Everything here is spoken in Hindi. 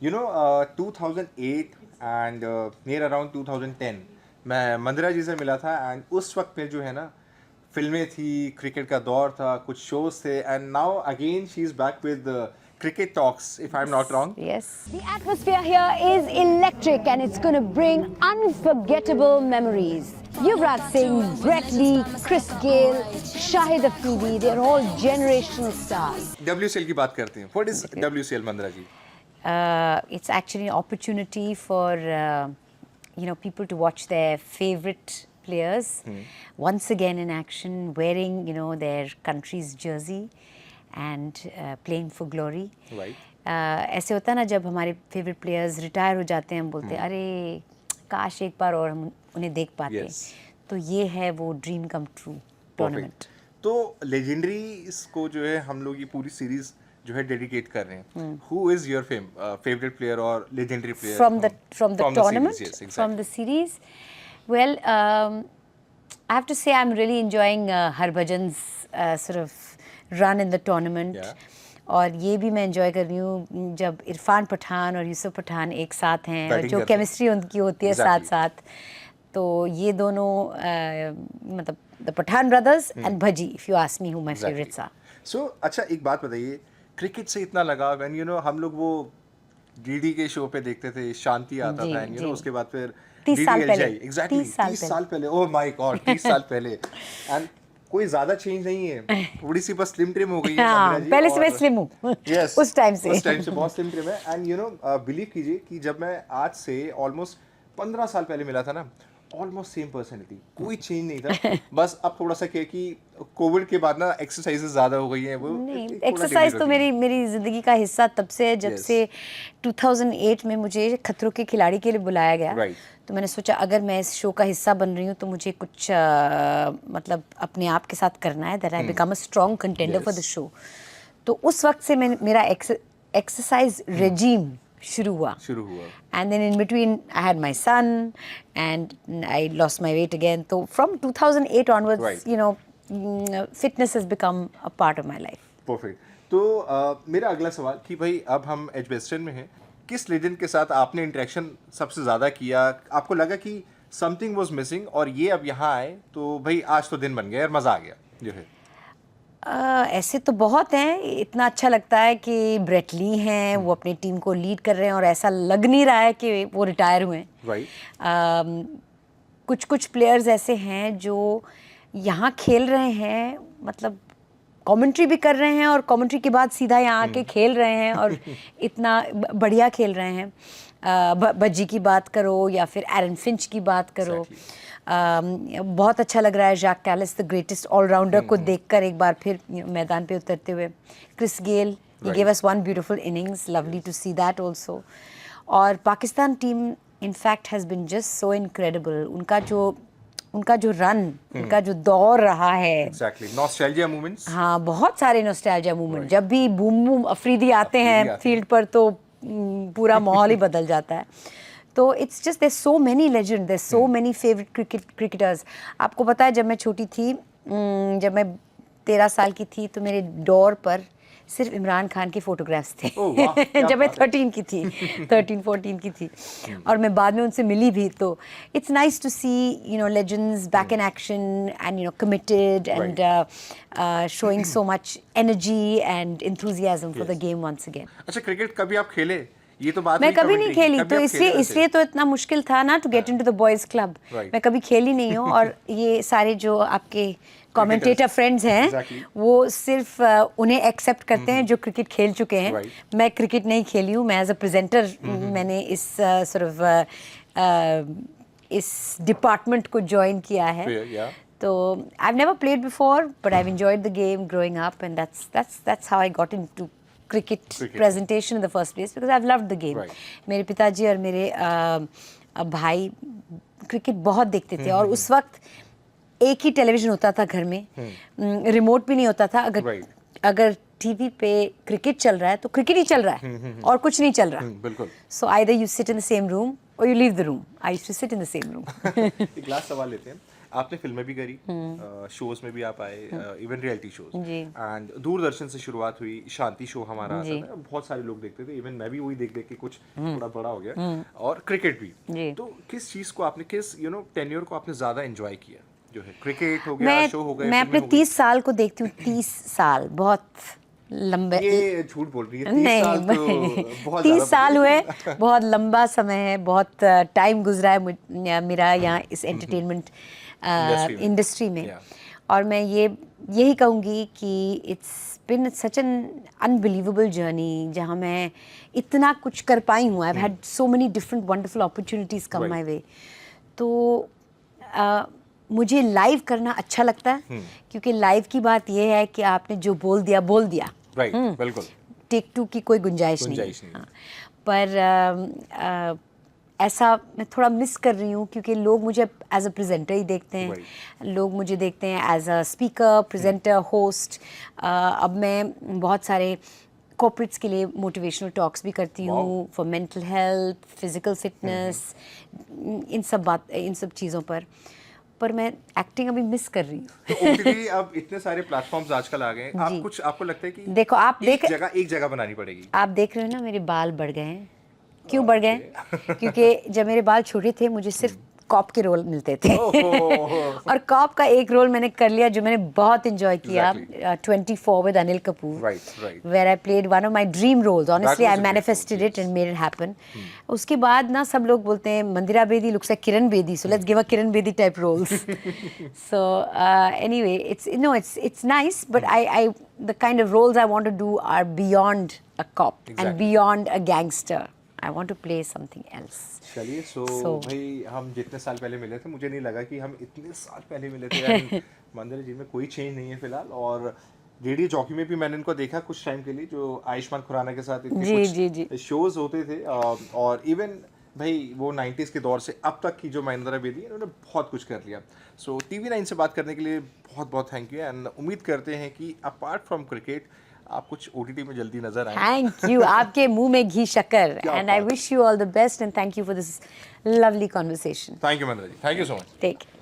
You know, 2008 and near around 2010 मैं मंदिरा जी से मिला था एंड उस वक्त में जो है ना फिल्में थी, क्रिकेट का दौर था, कुछ शोज थे and now again she is back with cricket talks if I'm not wrong. Yes. The atmosphere here is electric and it's going to bring unforgettable memories. Yuvraj Singh, Brett Lee, Chris Gayle, Shahid Afridi, they're all generational stars. WCL की बात करते हैं. What is WCL, Mandira ji? It's actually an opportunity for people to watch their favorite players once again in action, wearing their country's jersey and playing for glory. Right. ऐसे होता है ना जब हमारे फेवरेट प्लेयर्स रिटायर हो जाते हैं, हम बोलते हैं अरे काश एक बार और हम उन्हें देख पाते. Yes. तो ये है वो ड्रीम कम ट्रू टूर्नामेंट. तो लेजेंडरी इसको जो है हम लोग ये पूरी सीरीज जो है डेडिकेट कर रहे हैं. Who is your favorite player और legendary player from the tournament, series? Yes, exactly. from the series? Well, I have to say I'm really enjoying Harbhajan's sort of run in the tournament. Yeah. और ये भी मैं एंजॉय कर रही हूँ जब इरफान पठान और यूसुफ पठान एक साथ हैं और Batting जो करते हैं. केमिस्ट्री उनकी होती है Exactly. साथ साथ. तो ये दोनों मतलब the Pathan brothers and Bhajji, if you ask me who my favourites are. So अच्छा एक बात बताइए, क्रिकेट से इतना लगाव एंड हम लोग वो डीडी के शो पे देखते थे, शांति आता जी, था एंड जी. उसके बाद फिर 30 साल पहले. एग्जैक्टली 30 साल पहले. ओह माय गॉड, 30 साल पहले. एंड कोई ज्यादा चेंज नहीं है, थोड़ी सी बस स्लिम ट्रिम हो गई है हाँ, मंदिरा जी. पहले से मैं स्लिम हूँ. Yes, उस टाइम से बहुत स्लिम ट्रिम है. एंड बिलीव कीजिए कि जब मैं आज से ऑलमोस्ट 15 साल पहले मिला था ना, ऑलमोस्ट सेम पर्सनैलिटी, कोई चेंज नहीं था. बस अब थोड़ा सा क्या है कि कोविड के बाद ना एक्सरसाइजेस ज्यादा हो गई हैं. वो नहीं, थोड़ा एक्सरसाइज difficult तो हो गई. मेरी ज़िंदगी का हिस्सा तब से है जब Yes. से 2008 में मुझे खतरों के खिलाड़ी के लिए बुलाया गया. Right. तो मैंने सोचा अगर मैं इस शो का हिस्सा बन रही हूँ तो मुझे कुछ मतलब अपने आप के साथ करना है, that I become a strong contender for the show. तो उस वक्त से मेरा एक्सरसाइज रेजीम शुरू हुआ. And then in between I had my son and I lost my weight again. So from 2008 onwards, Right. Fitness has become a part of my life. Perfect. तो मेरा अगला सवाल कि भाई अब हम एजबेस्टन में हैं, किस लेजेंड के साथ आपने इंटरेक्शन सबसे ज़्यादा किया? आपको लगा कि समथिंग वाज मिसिंग और ये अब यहाँ आए तो भाई आज तो दिन बन गया और मज़ा आ गया जो है. ऐसे तो बहुत हैं. इतना अच्छा लगता है कि ब्रेट ली हैं, वो अपनी टीम को लीड कर रहे हैं और ऐसा लग नहीं रहा है कि वो रिटायर हुए हैं. राइट. कुछ प्लेयर्स ऐसे हैं जो यहाँ खेल रहे हैं, मतलब कमेंट्री भी कर रहे हैं और कमेंट्री के बाद सीधा यहाँ आके खेल रहे हैं और इतना बढ़िया खेल रहे हैं. भज्जी की बात करो या फिर एरन फिंच की बात करो. बहुत अच्छा लग रहा है Jacques Kallis the greatest allrounder को देखकर एक बार फिर मैदान पे उतरते हुए. Chris Gayle, he gave us one beautiful innings, lovely to see that also. और Pakistan team in fact has been just so incredible. उनका जो रन, उनका जो दौर रहा है. एग्जैक्टली. Nostalgia moments. हाँ, बहुत सारे नॉस्टैल्जिया मोमेंट. जब भी बूम अफरीदी आते हैं फील्ड पर तो पूरा माहौल ही बदल जाता है. तो it's just there so many legend, there so many favourite cricketers. आपको पता है जब मैं छोटी थी, जब मैं 13 साल की थी तो मेरे डोर पर सिर्फ इमरान खान की फोटोग्राफ्स थे. जब मैं 13 की थी 13-14 की थी और मैं बाद में उनसे मिली भी. तो it's nice to see legends back in action and committed and showing so much energy and enthusiasm for the game once again. अच्छा, क्रिकेट कभी आप खेले? ये तो बात मैं कभी नहीं खेली, कभी तो आप खेले इसलिए तो इतना मुश्किल था ना to get into the boys club. मैं कभी खेली नहीं हूँ. और ये सारे जो आपके कमेंटेटर फ्रेंड्स हैं, Exactly. वो सिर्फ उन्हें एक्सेप्ट करते हैं जो क्रिकेट खेल चुके हैं. Right. मैं क्रिकेट नहीं खेली हूँ. मैं एज अ प्रेजेंटर मैंने इस डिपार्टमेंट को ज्वाइन किया है. Yeah. तो I have never played before but I have enjoyed the game growing up and that's how I got into cricket presentation in the first place because I've loved the game. Right. मेरे पिताजी और मेरे भाई क्रिकेट बहुत देखते थे और उस वक्त एक ही टेलीविजन होता था घर में. रिमोट भी नहीं होता था. अगर टीवी पे क्रिकेट चल रहा है तो क्रिकेट ही चल रहा है और कुछ नहीं चल रहा. बिल्कुल. So either you sit in the same room or you leave the room. I used to sit in the same room. एक लास्ट सवाल लेते हैं. आपने फिल्में भी करी, शोज में भी आप आए, इवन रियलिटी शोज, जी। एंड दूरदर्शन से शुरुआत हुई, शांति शो हमारा जी। आता था, बहुत सारे लोग देखते थे, इवन मैं भी वही देख देख के कुछ थोड़ा बड़ा हो गया, और क्रिकेट भी। जी। तो किस चीज को आपने, किस टेन्योर को आपने ज्यादा एंजॉय किया, जो है क्रिकेट हो गया, शो हो गए, मैं अपने फिल्में हो गई? 30 साल को देखती हूँ, 30 साल बहुत लंबे। ये झूठ बोल रही है, 30 साल तो बहुत 30 ज्यादा साल बोल रही हुए, है। बहुत लंबा समय है, बहुत टाइम गुजरा है मेरा यहाँ इस एंटरटेनमेंट इंडस्ट्री में। Yeah. और मैं यही कहूँगी कि it's been such an unbelievable journey, जहाँ मैं इतना कुछ कर पाई हूँ। I have had so many different wonderful opportunities come Right. My way. तो मुझे लाइव करना अच्छा लगता है, क्योंकि लाइव की बात यह है कि आपने जो बोल दिया राइट, बिल्कुल। टेक 2 की कोई गुंजाइश नहीं। हाँ। पर ऐसा मैं थोड़ा मिस कर रही हूँ, क्योंकि लोग मुझे एज अ प्रेजेंटर ही देखते हैं। लोग मुझे देखते हैं as a speaker, presenter, host. अब मैं बहुत सारे कॉर्पोरेट्स के लिए मोटिवेशनल टॉक्स भी करती हूँ, for mental health, physical fitness, इन सब चीज़ों पर मैं एक्टिंग अभी मिस कर रही हूँ। तो OTT अब इतने सारे प्लेटफॉर्म्स आजकल आ गए हैं, आपको लगता है कि देखो, आप एक जगह बनानी पड़ेगी? आप देख रहे हो ना, मेरे बाल बढ़ गए हैं। क्यों बढ़ गए? क्योंकि जब मेरे बाल छोटे थे, मुझे सिर्फ कॉप के रोल मिलते थे। और कॉप का एक रोल मैंने कर लिया जो मैंने बहुत एंजॉय किया, 24 with Anil Kapoor, right. Where I played one of my dream roles. Honestly was I a great manifested role, it and made it happen. उसके बाद ना सब लोग बोलते हैं Mandira Bedi looks like Kiran Bedi, so let's give a Kiran Bedi type roles. So anyway, it's nice, but I the kind of roles I want to do are beyond a cop and beyond a gangster. I want to play something else. चलिए, सो भाई हम जितने साल पहले मिले थे, मुझे नहीं लगा कि हम इतने साल पहले मिले थे। मंदिर जी में कोई चेंज नहीं है फिलहाल, और रेडियो जॉकी में भी मैंने इनको देखा कुछ टाइम के लिए, जो आयुष्मान खुराना के साथ इतने कुछ शोज होते थे, और इवन भाई वो 90s के दौर से अब तक की जो महेंद्र बेदी है, उन्होंने बहुत कुछ कर लिया। सो TV9 से बात करने के लिए बहुत बहुत थैंक यू, एंड उम्मीद करते हैं कि अपार्ट फ्रॉम क्रिकेट आप कुछ OTT में जल्दी नजर आए। Thank you. आपके मुंह में घी शक्कर। And I wish you all the best and thank you for this lovely conversation. Thank you Mandira ji, thank you so much. Take